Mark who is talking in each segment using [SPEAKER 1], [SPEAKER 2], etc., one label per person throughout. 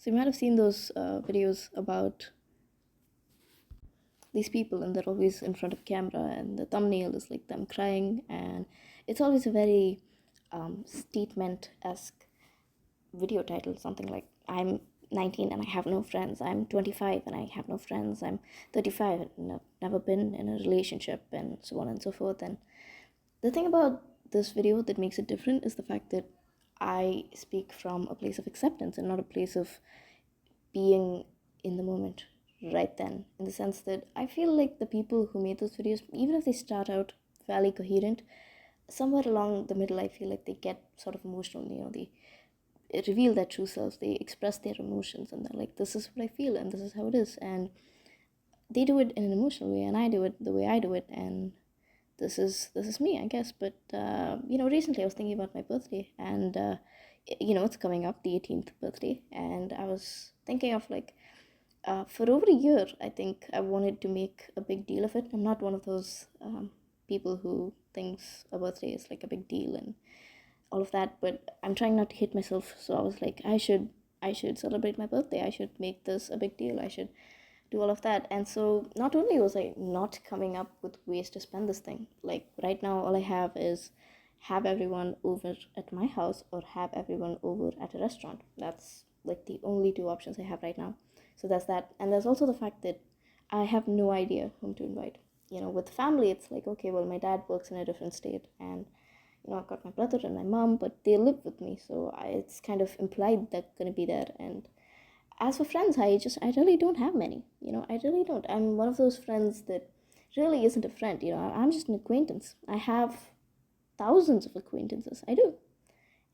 [SPEAKER 1] So you might have seen those videos about these people, and they're always in front of camera, and the thumbnail is like them crying, and it's always a very statement-esque video title, something like I'm 19 and I have no friends, I'm 25 and I have no friends, I'm 35 and I've never been in a relationship, and so on and so forth. And the thing about this video that makes it different is the fact that I speak from a place of acceptance and not a place of being in the moment right then, in the sense that I feel like the people who made those videos, even if they start out fairly coherent, somewhere along the middle I feel like they get sort of emotional. They reveal their true selves, they express their emotions, and they're like, this is what I feel and this is how it is. And they do it in an emotional way, and I do it the way I do it, and this is me, I guess. But recently I was thinking about my birthday, and it's coming up, the 18th birthday, and I was thinking of like, for over a year, I think I wanted to make a big deal of it. I'm not one of those people who thinks a birthday is like a big deal and all of that, but I'm trying not to hit myself. So I was like, I should celebrate my birthday. I should make this a big deal. I should do all of that. And so not only was I not coming up with ways to spend this thing, like right now all I have is have everyone over at my house or have everyone over at a restaurant. That's like the only two options I have right now. So that's that. And there's also the fact that I have no idea whom to invite. With family, it's like, okay, well, my dad works in a different state, and I've got my brother and my mom, but they live with me, so it's kind of implied they're gonna be there. And as for friends, I really don't have many. I really don't. I'm one of those friends that really isn't a friend. I'm just an acquaintance. I have thousands of acquaintances. I do,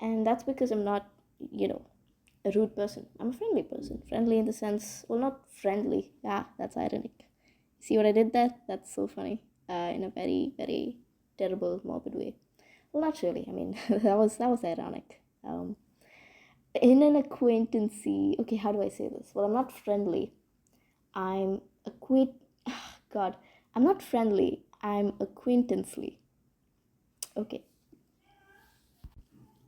[SPEAKER 1] and that's because I'm not, you know, a rude person. I'm a friendly person. Friendly in the sense, well, not friendly. Yeah, that's ironic. See what I did there? That's so funny. In a very, very terrible, morbid way. Well, not really. I mean, that was ironic. In an acquaintancy, okay, how do I say this? Well, I'm not friendly. I'm acquaint. God, I'm not friendly. I'm acquaintancely. Okay,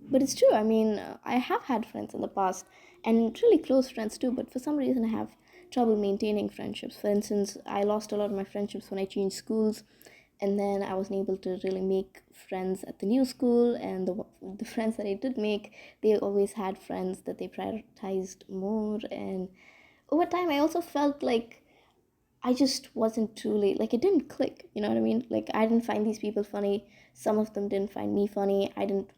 [SPEAKER 1] but it's true. I mean, I have had friends in the past, and really close friends too. But for some reason, I have trouble maintaining friendships. For instance, I lost a lot of my friendships when I changed schools, and then I wasn't able to really make friends at the new school. And the friends that I did make, they always had friends that they prioritized more. And over time, I also felt like I just wasn't truly, like, it didn't click, you know what I mean? Like, I didn't find these people funny. Some of them didn't find me funny. I didn't,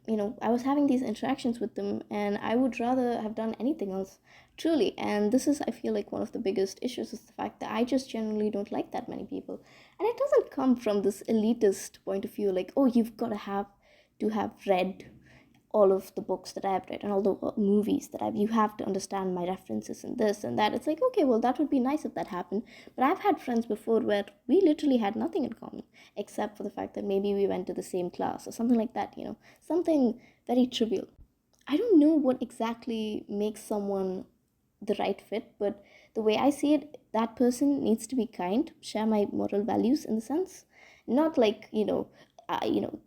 [SPEAKER 1] I was having these interactions with them, and I would rather have done anything else, truly. And this is, I feel like, one of the biggest issues is the fact that I just generally don't like that many people. And it doesn't come from this elitist point of view, like, oh, you've got to have read all of the books that I've read and all the movies that you have to understand my references and this and that. It's like, okay, well, that would be nice if that happened. But I've had friends before where we literally had nothing in common except for the fact that maybe we went to the same class or something like that, something very trivial. I don't know what exactly makes someone the right fit, but the way I see it, that person needs to be kind, share my moral values in the sense, not like,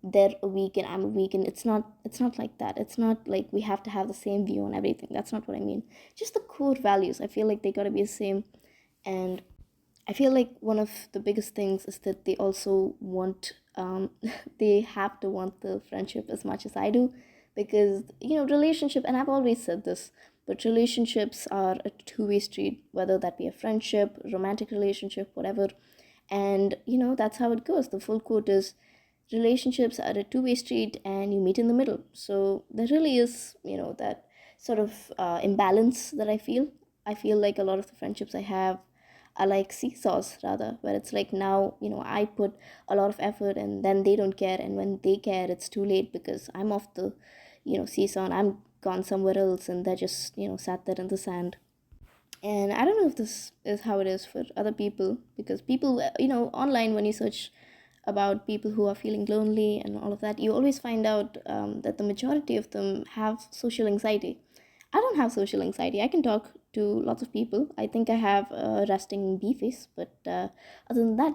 [SPEAKER 1] they're a week and I'm a week, and it's not like that. It's not like we have to have the same view on everything. That's not what I mean. Just the core values. I feel like they gotta be the same, and I feel like one of the biggest things is that they also want, they have to want the friendship as much as I do, because relationship, and I've always said this, but relationships are a two-way street, whether that be a friendship, romantic relationship, whatever. And that's how it goes. The full quote is, relationships are a two-way street and you meet in the middle. So there really is, that sort of imbalance that I feel like a lot of the friendships I have are like seesaws, rather, where it's like, now I put a lot of effort and then they don't care, and when they care it's too late because I'm off the seesaw and I'm gone somewhere else, and they're just sat there in the sand. And I don't know if this is how it is for other people, because people, online, when you search about people who are feeling lonely and all of that, you always find out that the majority of them have social anxiety. I don't have social anxiety. I can talk to lots of people. I think I have a resting bee face, but other than that,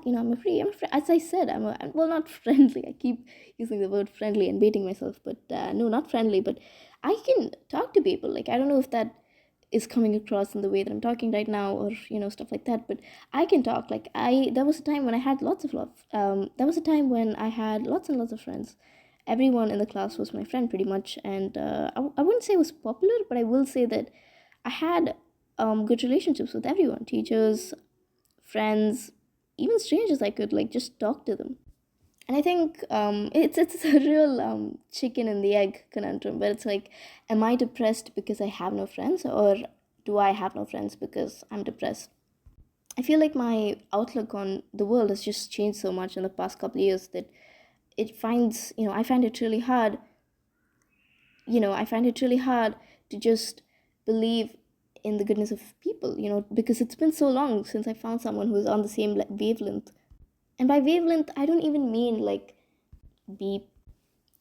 [SPEAKER 1] As I said, well, not friendly. I keep using the word friendly and baiting myself, but no, not friendly. But I can talk to people. Like, I don't know if that is coming across in the way that I'm talking right now, or stuff like that. But I can talk. Like, I there was a time when I had lots of love. There was a time when I had lots and lots of friends. Everyone in the class was my friend pretty much, and I wouldn't say I was popular, but I will say that I had good relationships with everyone, teachers, friends, even strangers. I could like just talk to them. And I think it's a real chicken and the egg conundrum, but it's like, am I depressed because I have no friends, or do I have no friends because I'm depressed? I feel like my outlook on the world has just changed so much in the past couple of years that I find it really hard. I find it really hard to just believe in the goodness of people. Because it's been so long since I found someone who is on the same wavelength. And by wavelength, I don't even mean like be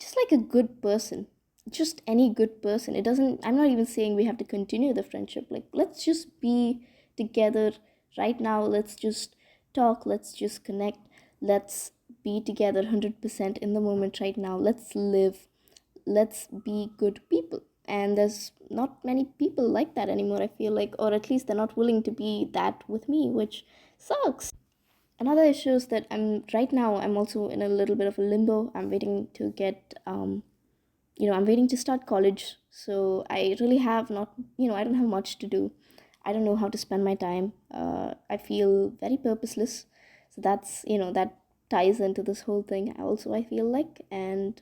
[SPEAKER 1] just like a good person, just any good person. It doesn't I'm not even saying we have to continue the friendship. Like, let's just be together right now. Let's just talk, let's just connect, let's be together 100% in the moment right now. Let's live, let's be good people. And there's not many people like that anymore, I feel like, or at least they're not willing to be that with me, which sucks. Another issue is that I'm also in a little bit of a limbo. I'm waiting to get I'm waiting to start college. So I really have not, I don't have much to do. I don't know how to spend my time. I feel very purposeless. So that ties into this whole thing also, I feel like. And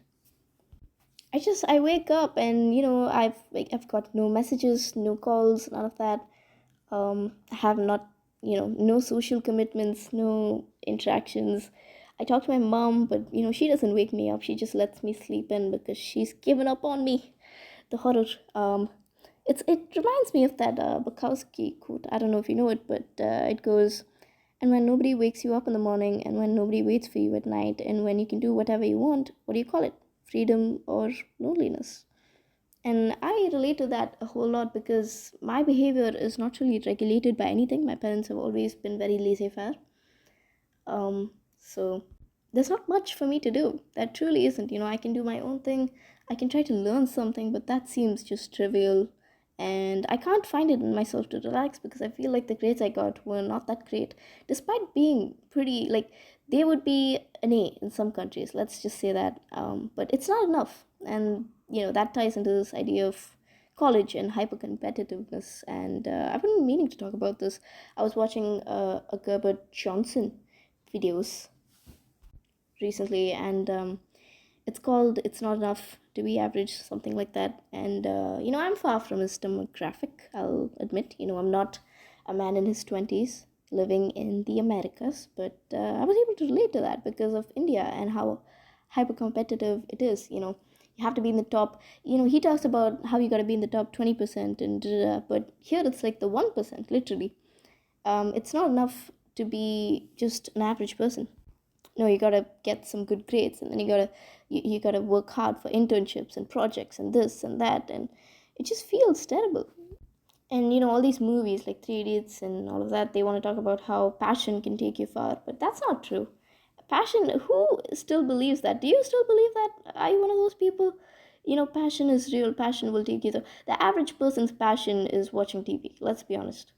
[SPEAKER 1] I wake up and I've got no messages, no calls, none of that. I have not, no social commitments, no interactions. I talk to my mom, but she doesn't wake me up. She just lets me sleep in because she's given up on me. The horror. It reminds me of that Bukowski quote. I don't know if you know it, but it goes, and when nobody wakes you up in the morning, and when nobody waits for you at night, and when you can do whatever you want, what do you call it? Freedom or loneliness? And I relate to that a whole lot because my behavior is not really regulated by anything. My parents have always been very laissez faire. So there's not much for me to do. That truly isn't. I can do my own thing. I can try to learn something, but that seems just trivial. And I can't find it in myself to relax because I feel like the grades I got were not that great, despite being pretty, like, they would be an A in some countries, let's just say that. But it's not enough. And, that ties into this idea of college and hyper competitiveness. And I've been meaning to talk about this. I was watching a Gerbert Johnson videos recently, and it's called "It's Not Enough to Be Average," something like that. And I'm far from his demographic, I'll admit. I'm not a man in his 20s living in the Americas, but I was able to relate to that because of India and how hyper competitive it is. You have to be in the top. He talks about how you got to be in the top 20%, and but here it's like the 1%, literally. It's not enough to be just an average person. No, you gotta get some good grades, and then you gotta work hard for internships and projects and this and that, and it just feels terrible. And all these movies like Three Idiots and all of that, they want to talk about how passion can take you far, but that's not true. Passion, who still believes that? Do you still believe that? Are you one of those people? Passion is real. Passion will take you there. The average person's passion is watching TV, let's be honest.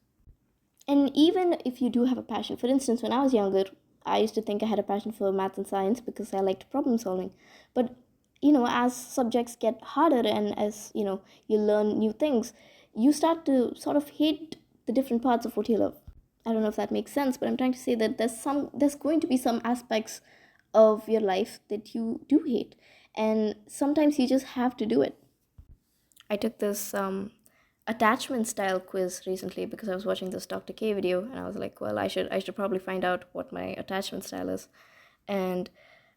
[SPEAKER 1] And even if you do have a passion, for instance, when I was younger, I used to think I had a passion for math and science because I liked problem solving. But as subjects get harder, and as you learn new things, you start to sort of hate the different parts of what you love. I don't know if that makes sense, but I'm trying to say that there's going to be some aspects of your life that you do hate, and sometimes you just have to do it. I took this attachment style quiz recently because I was watching this Dr. K video, and I was like, well, I should probably find out what my attachment style is. And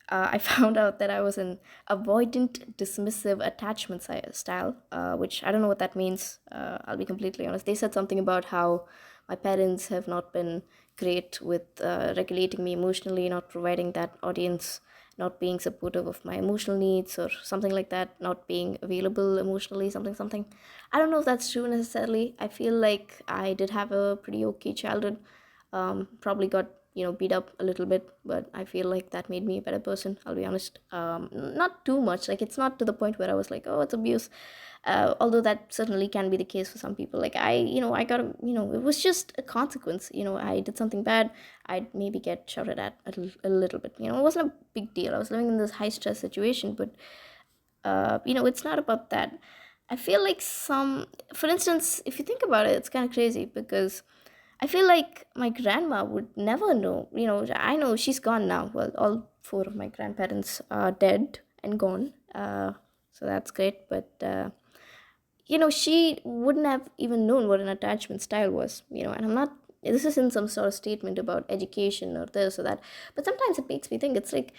[SPEAKER 1] I found out that I was an avoidant dismissive attachment style, which I don't know what that means. I'll be completely honest. They said something about how my parents have not been great with regulating me emotionally, not providing that audience, not being supportive of my emotional needs or something like that, not being available emotionally, something, something. I don't know if that's true necessarily. I feel like I did have a pretty okay childhood. Probably got beat up a little bit, but I feel like that made me a better person, I'll be honest. Not too much, like it's not to the point where I was like, oh, it's abuse. Although that certainly can be the case for some people. Like I got it was just a consequence. I did something bad. I'd maybe get shouted at a little bit. It wasn't a big deal. I was living in this high stress situation, but it's not about that. I feel like for instance, if you think about it, it's kind of crazy because I feel like my grandma would never know. I know she's gone now. Well, all four of my grandparents are dead and gone. So that's great. But she wouldn't have even known what an attachment style was. And I'm not. This isn't some sort of statement about education or this or that. But sometimes it makes me think. It's like,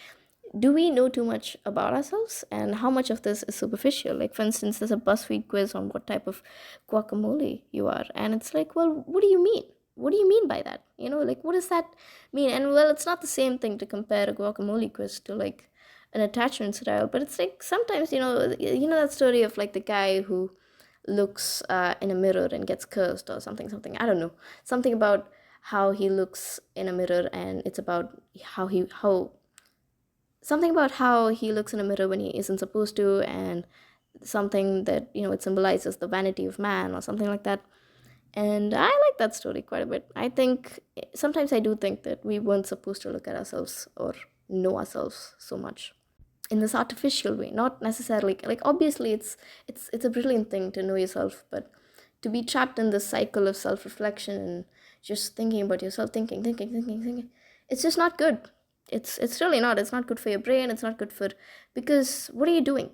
[SPEAKER 1] do we know too much about ourselves, and how much of this is superficial? Like, for instance, there's a BuzzFeed quiz on what type of guacamole you are, and it's like, well, what do you mean? What do you mean by that? Like, what does that mean? And well, it's not the same thing to compare a guacamole quiz to like an attachment style, but it's like sometimes that story of like the guy who looks in a mirror and gets cursed or something. I don't know, something about how he looks in a mirror, and it's about how something about how he looks in a mirror when he isn't supposed to, and something that it symbolizes the vanity of man or something like that. And I like that story quite a bit. I think sometimes I do think that we weren't supposed to look at ourselves or know ourselves so much in this artificial way, not necessarily like, obviously it's a brilliant thing to know yourself, but to be trapped in this cycle of self-reflection and just thinking about yourself, thinking, it's just not good. It's really not. It's not good for your brain. It's not good for, because what are you doing?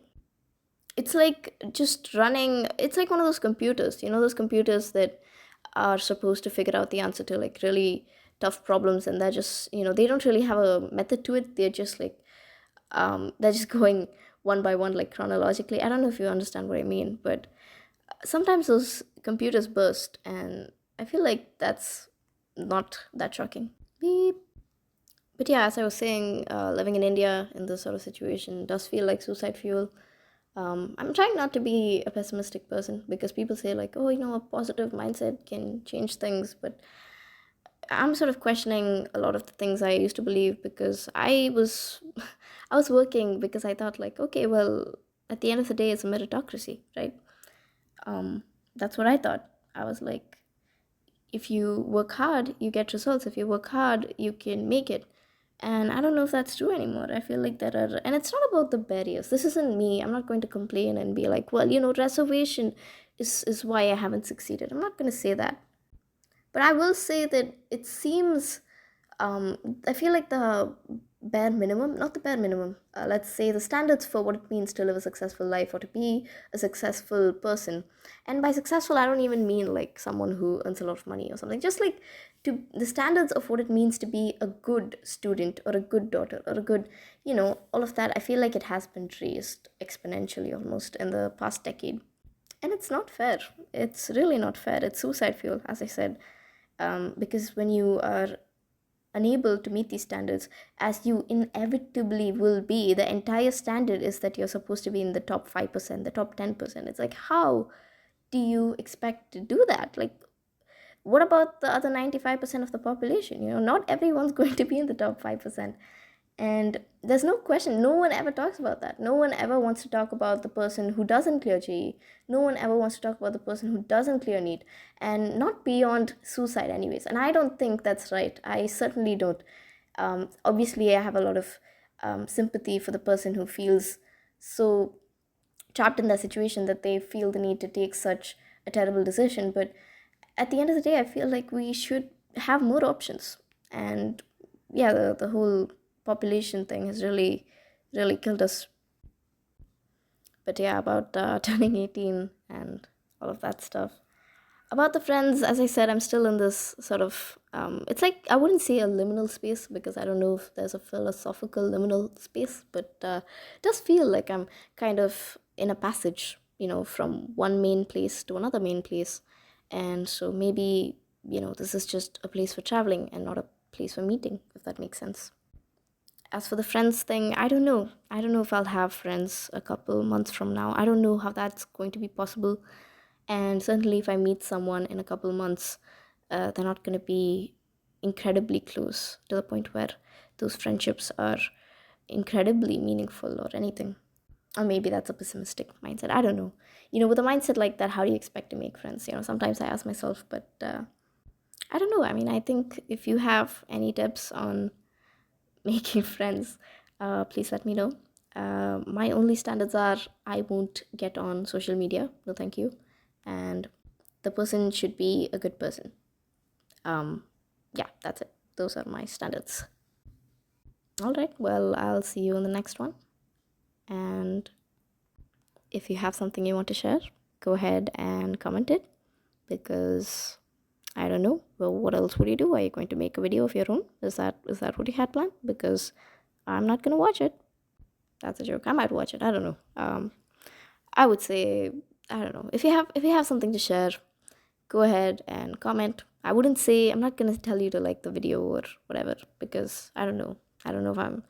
[SPEAKER 1] It's like just running. It's like one of those computers, those computers that are supposed to figure out the answer to like really tough problems, and they're just, they don't really have a method to it. They're just like, they're just going one by one, like chronologically. I don't know if you understand what I mean, but sometimes those computers burst, and I feel like that's not that shocking. Beep. But yeah, as I was saying, living in India in this sort of situation does feel like suicide fuel. I'm trying not to be a pessimistic person, because people say like, oh, a positive mindset can change things, but I'm sort of questioning a lot of the things I used to believe, because I was working because I thought like, okay, well, at the end of the day, it's a meritocracy, right? Um, that's what I thought. I was like, if you work hard, you get results. If you work hard, you can make it. And I don't know if that's true anymore. I feel like there are, and it's not about the barriers. This isn't me. I'm not going to complain and be like, well, reservation is why I haven't succeeded. I'm not going to say that. But I will say that it seems, I feel like the bare minimum, not the bare minimum, let's say the standards for what it means to live a successful life or to be a successful person. And by successful, I don't even mean like someone who earns a lot of money or something, just like to the standards of what it means to be a good student or a good daughter or a good, all of that. I feel like it has been raised exponentially almost in the past decade. And it's not fair. It's really not fair. It's suicide fuel, as I said. Because when you are unable to meet these standards, as you inevitably will be, the entire standard is that you're supposed to be in the top 5%, the top 10%. It's like, how do you expect to do that? Like, what about the other 95% of the population? Not everyone's going to be in the top 5%. And there's no question, no one ever talks about that. No one ever wants to talk about the person who doesn't clear JE. No one ever wants to talk about the person who doesn't clear NEET, and not beyond suicide, anyways. And I don't think that's right. I certainly don't. Obviously, I have a lot of sympathy for the person who feels so trapped in that situation that they feel the need to take such a terrible decision. But at the end of the day, I feel like we should have more options. And yeah, the whole population thing has really killed us. But yeah, about turning 18 and all of that stuff. About the friends, as I said, I'm still in this sort of, it's like, I wouldn't say a liminal space, because I don't know if there's a philosophical liminal space, but it does feel like I'm kind of in a passage, from one main place to another main place. And so maybe, this is just a place for traveling and not a place for meeting, if that makes sense. As for the friends thing, I don't know. I don't know if I'll have friends a couple months from now. I don't know how that's going to be possible. And certainly, if I meet someone in a couple months, they're not going to be incredibly close to the point where those friendships are incredibly meaningful or anything. Or maybe that's a pessimistic mindset. I don't know. With a mindset like that, how do you expect to make friends? Sometimes I ask myself, but I don't know. I mean, I think if you have any tips on making friends, please let me know. My only standards are I won't get on social media. No, thank you. And the person should be a good person. Um, yeah, that's it. Those are my standards. All right. Well, I'll see you in the next one. And if you have something you want to share, go ahead and comment it because I don't know. Well, what else would you do? Are you going to make a video of your own? Is that what you had planned? Because I'm not gonna watch it. That's a joke. I might watch it. I don't know. I would say I don't know. If you have something to share, go ahead and comment. I wouldn't say I'm not gonna tell you to like the video or whatever because I don't know. I don't know if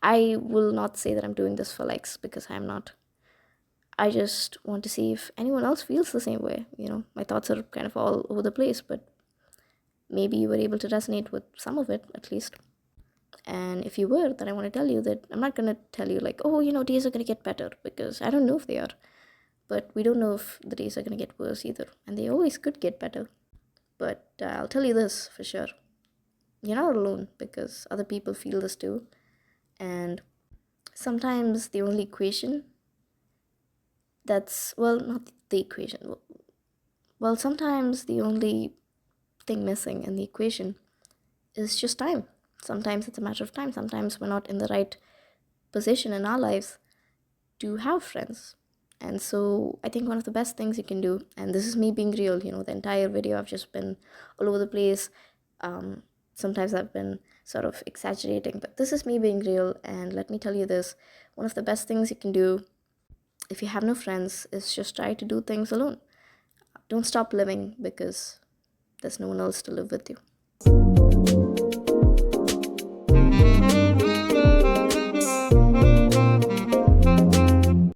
[SPEAKER 1] I will not say that I'm doing this for likes because I'm not. I just want to see if anyone else feels the same way. My thoughts are kind of all over the place, but maybe you were able to resonate with some of it at least. And if you were, then I want to tell you that I'm not going to tell you, like, oh, days are going to get better because I don't know if they are. But we don't know if the days are going to get worse either. And they always could get better. But I'll tell you this for sure. You're not alone because other people feel this too. And sometimes the only equation well, not the equation. Well, sometimes the only thing missing in the equation is just time. Sometimes it's a matter of time. Sometimes we're not in the right position in our lives to have friends. And so I think one of the best things you can do, and this is me being real, the entire video I've just been all over the place. Sometimes I've been sort of exaggerating, but this is me being real. And let me tell you this, one of the best things you can do if you have no friends is just try to do things alone. Don't stop living because there's no one else to live with you.